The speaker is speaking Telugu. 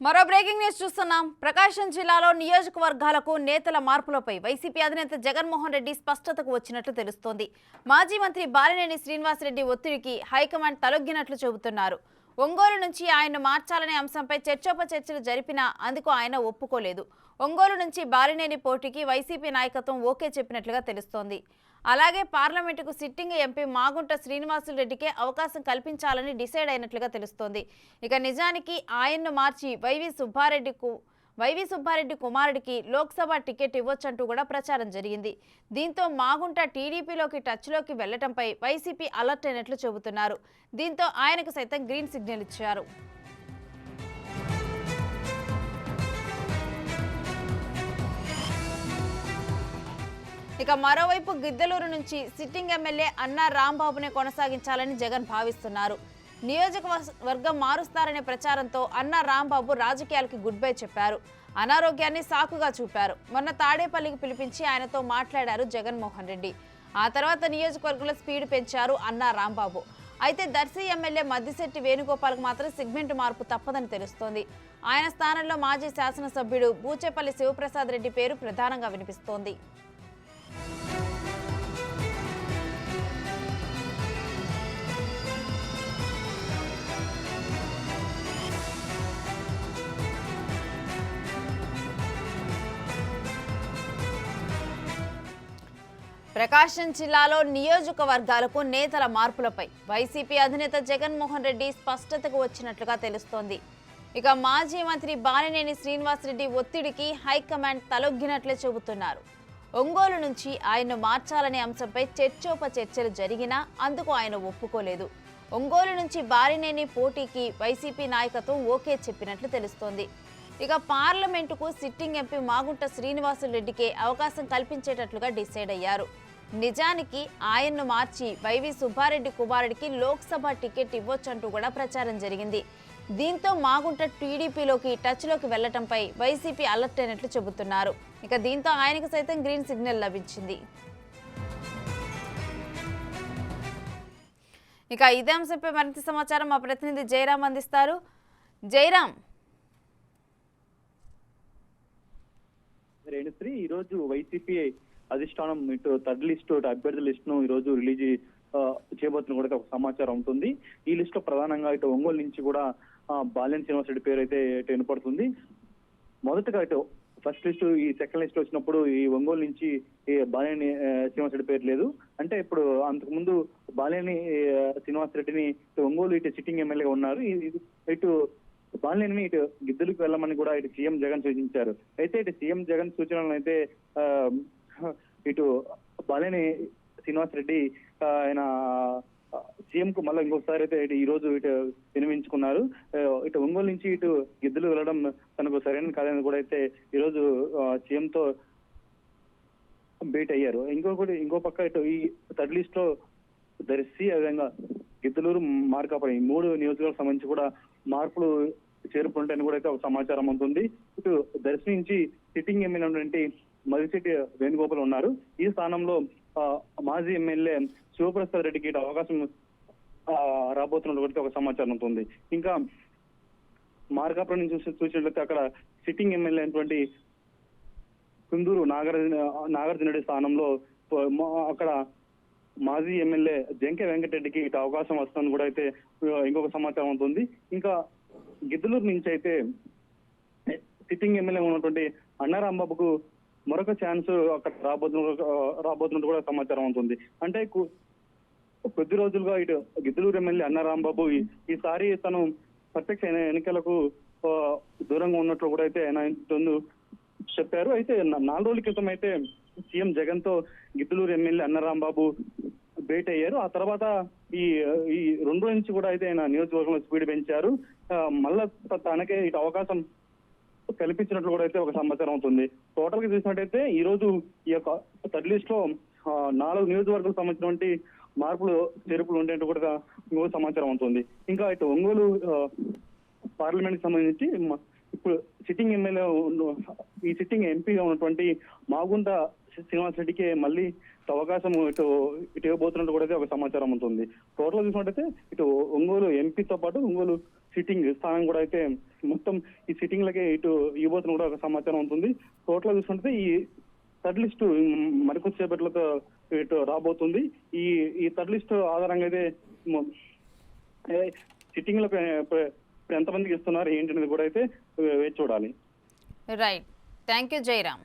మరో బ్రేకింగ్ న్యూస్ చూస్తున్నాం. ప్రకాశం జిల్లాలో నియోజకవర్గాలకు నేతల మార్పులపై వైసీపీ అధినేత జగన్మోహన్ రెడ్డి స్పష్టతకు వచ్చినట్లు తెలుస్తోంది. మాజీ మంత్రి బాలినేని శ్రీనివాసరెడ్డి ఒత్తిడికి హైకమాండ్ తలొగ్గినట్లు చెబుతున్నారు. ఒంగోలు నుంచి ఆయన్ను మార్చాలనే అంశంపై చర్చోపచర్చలు జరిపినా అందుకు ఆయన ఒప్పుకోలేదు. ఒంగోలు నుంచి బాలినేని పోటీకి వైసీపీ నాయకత్వం ఓకే చెప్పినట్లుగా తెలుస్తోంది. అలాగే పార్లమెంటుకు సిట్టింగ్ ఎంపీ మాగుంట శ్రీనివాసరెడ్డికే అవకాశం కల్పించాలని డిసైడ్ అయినట్లుగా తెలుస్తోంది. ఇక నిజానికి ఆయన్ను మార్చి వైవి సుబ్బారెడ్డి కుమారుడికి లోక్సభ టికెట్ ఇవ్వొచ్చంటూ కూడా ప్రచారం జరిగింది. దీంతో మాగుంట టీడీపీలోకి టచ్లోకి వెళ్లటంపై వైసీపీ అలర్ట్ అయినట్లు చెబుతున్నారు. దీంతో ఆయనకు సైతం గ్రీన్ సిగ్నల్ ఇచ్చారు. ఇక మరోవైపు గిద్దలూరు నుంచి సిట్టింగ్ ఎమ్మెల్యే అన్నా రాంబాబునే కొనసాగించాలని జగన్ భావిస్తున్నారు. నియోజకవర్గం మారుస్తారనే ప్రచారంతో అన్నా రాంబాబు రాజకీయాలకి గుడ్ బై చెప్పారు. అనారోగ్యాన్ని సాకుగా చూపారు. మొన్న తాడేపల్లికి పిలిపించి ఆయనతో మాట్లాడారు జగన్మోహన్ రెడ్డి. ఆ తర్వాత నియోజకవర్గంలో స్పీడ్ పెంచారు అన్నా రాంబాబు. అయితే దర్శి ఎమ్మెల్యే మద్దిశెట్టి వేణుగోపాల్కు మాత్రం సెగ్మెంట్ మార్పు తప్పదని తెలుస్తోంది. ఆయన స్థానంలో మాజీ శాసనసభ్యుడు బూచేపల్లి శివప్రసాద్ రెడ్డి పేరు ప్రధానంగా వినిపిస్తోంది. ప్రకాశం జిల్లాలో నియోజకవర్గాలకు నేతల మార్పులపై వైసీపీ అధినేత జగన్మోహన్ రెడ్డి స్పష్టతకు వచ్చినట్లుగా తెలుస్తోంది. ఇక మాజీ మంత్రి బాలినేని శ్రీనివాసరెడ్డి ఒత్తిడికి హైకమాండ్ తలొగ్గినట్లే చెబుతున్నారు. ఒంగోలు నుంచి ఆయన్ను మార్చాలనే అంశంపై చర్చోపచర్చలు జరిగినా అందుకు ఆయన ఒప్పుకోలేదు. ఒంగోలు నుంచి బాలినేని పోటీకి వైసీపీ నాయకత్వం ఓకే చెప్పినట్లు తెలుస్తోంది. ఇక పార్లమెంటుకు సిట్టింగ్ ఎంపీ మాగుంట శ్రీనివాసరెడ్డికే అవకాశం కల్పించేటట్లుగా డిసైడ్ అయ్యారు. నిజానికి ఆయన్ను మార్చి వైవి సుబ్బారెడ్డి కుమారుడికి లోక్సభ టికెట్ ఇవ్వొచ్చంటూ కూడా ప్రచారం జరిగింది. దీంతో మాగుంట టీడీపీలోకి టచ్లోకి వెళ్లటంపై వైసీపీ అలర్ట్ అయినట్లు చెబుతున్నారు. ఇక దీంతో ఆయనకు సైతం గ్రీన్ సిగ్నల్ లభించింది. ఇక ఇదే అంశంపై మరింత సమాచారం మా ప్రతినిధి జయరాం అందిస్తారు. జయరాం, రేణుశ్రీ, ఈ రోజు వైసీపీ అధిష్టానం ఇటు థర్డ్ లిస్ట్ అభ్యర్థుల లిస్ట్ ను ఈ రోజు రిలీజ్ చేయబోతున్న కూడా ఒక సమాచారం ఉంటుంది. ఈ లిస్ట్ లో ప్రధానంగా ఇటు ఒంగోలు నుంచి కూడా బాలినేని శ్రీనివాసరెడ్డి పేరు అయితే ఇటు వినపడుతుంది. మొదటగా ఇటు ఫస్ట్ లిస్ట్ ఈ సెకండ్ లిస్ట్ వచ్చినప్పుడు ఈ ఒంగోలు నుంచి బాలినేని శ్రీనివాసరెడ్డి పేరు లేదు. అంటే ఇప్పుడు అంతకు ముందు బాలినేని శ్రీనివాసరెడ్డిని ఒంగోలు ఇటు సిట్టింగ్ ఎమ్మెల్యేగా ఉన్నారు. ఇటు బాలినేని ఇటు గిద్దలూరుకి వెళ్ళమని కూడా ఇటు సీఎం జగన్ సూచించారు. అయితే ఇటు సీఎం జగన్ సూచనలను అయితే ఇటు బాలినేని శ్రీనివాసరెడ్డి ఆయన సీఎం కు మళ్ళీ ఇంకొకసారి అయితే ఈ రోజు ఇటు వినిపించుకున్నారు. ఇటు ఒంగోలు నుంచి ఇటు గిద్దలు వెళ్ళడం తనకు సరైన కాదని కూడా అయితే ఈ రోజు సీఎం తో భేటీ అయ్యారు. ఇంకో పక్క ఇటు ఈ థర్డ్ లిస్ట్ లో దర్శి అదేవిధంగా గిద్దలూరు మార్కాపురం ఈ 3 నియోజకవర్గాలకు సంబంధించి కూడా మార్పులు చేరుకుంటాయని కూడా అయితే ఒక సమాచారం ఉంటుంది. ఇటు దర్శి నుంచి సిట్టింగ్ ఎమ్మెల్యే ఉన్నటువంటి మద్దిశెట్టి వేణుగోపాల్ ఉన్నారు. ఈ స్థానంలో మాజీ ఎమ్మెల్యే శివప్రసాద్ రెడ్డికి అవకాశం రాబోతున్నట్టు ఒక సమాచారం ఉంటుంది. ఇంకా మార్కాపురం నుంచి చూసినట్లయితే అక్కడ సిట్టింగ్ ఎమ్మెల్యే అయినటువంటి కుందూరు నాగార్జున రెడ్డి స్థానంలో అక్కడ మాజీ ఎమ్మెల్యే జంకే వెంకటరెడ్డికి ఇటు అవకాశం వస్తుందని కూడా అయితే ఇంకొక సమాచారం ఉంటుంది. ఇంకా గిద్దలూరు నుంచి అయితే సిట్టింగ్ ఎమ్మెల్యే ఉన్నటువంటి అన్నా రాంబాబుకు మరొక ఛాన్స్ అక్కడ రాబోతున్నట్టు కూడా సమాచారం ఉంటుంది. అంటే కొద్ది రోజులుగా ఇటు గిద్దలూరు ఎమ్మెల్యే అన్నా రాంబాబు ఈసారి తను ప్రత్యక్ష ఎన్నికలకు దూరంగా ఉన్నట్లు కూడా అయితే ఆయన చెప్పారు. అయితే 4 రోజుల క్రితం అయితే సీఎం జగన్ తో గిద్దలూరు ఎమ్మెల్యే అన్నా రాంబాబు భేటీ అయ్యారు. ఆ తర్వాత ఈ 2 రోజుల నుంచి కూడా అయితే ఆయన నియోజకవర్గంలో స్పీడ్ పెంచారు. మళ్ళా తనకే ఇటు అవకాశం కల్పించినట్లు కూడా అయితే ఒక సమాచారం అవుతుంది. టోటల్ గా చూసినట్టయితే ఈ రోజు ఈ యొక్క థర్డ్ లిస్ట్ లో 4 నియోజకవర్గాలకు సంబంధించినటువంటి మార్పులు చేర్పులు ఉండేట్టు కూడా ఇంకొక సమాచారం అవుతుంది. ఇంకా ఇటు ఒంగోలు పార్లమెంట్ కి సంబంధించి ఇప్పుడు సిట్టింగ్ ఎమ్మెల్యే ఈ సిట్టింగ్ ఎంపీగా ఉన్నటువంటి మాగుంట శ్రీనివాసరెడ్డికి మళ్ళీ అవకాశం ఇటు ఇవ్వబోతున్నట్టు కూడా ఒక సమాచారం ఉంటుంది. టోటల్ చూసినట్టయితే ఇటు ఒంగోలు ఎంపీతో పాటు ఒంగోలు సిట్టింగ్ స్థానం కూడా అయితే మొత్తం ఈ సిట్టింగ్లకే ఇటు ఇవ్వబోతున్న కూడా ఒక సమాచారం ఉంటుంది. టోటల్ చూసుకుంటే ఈ థర్డ్ లిస్ట్ మరికొద్దిసేపట్లతో ఇటు రాబోతుంది. ఈ థర్డ్ లిస్ట్ ఆధారంగా అయితే సిట్టింగ్లో ఎంతమందికి ఇస్తున్నారు ఏంటి అనేది కూడా అయితే వేచి చూడాలి. Right, thank you Jayaram.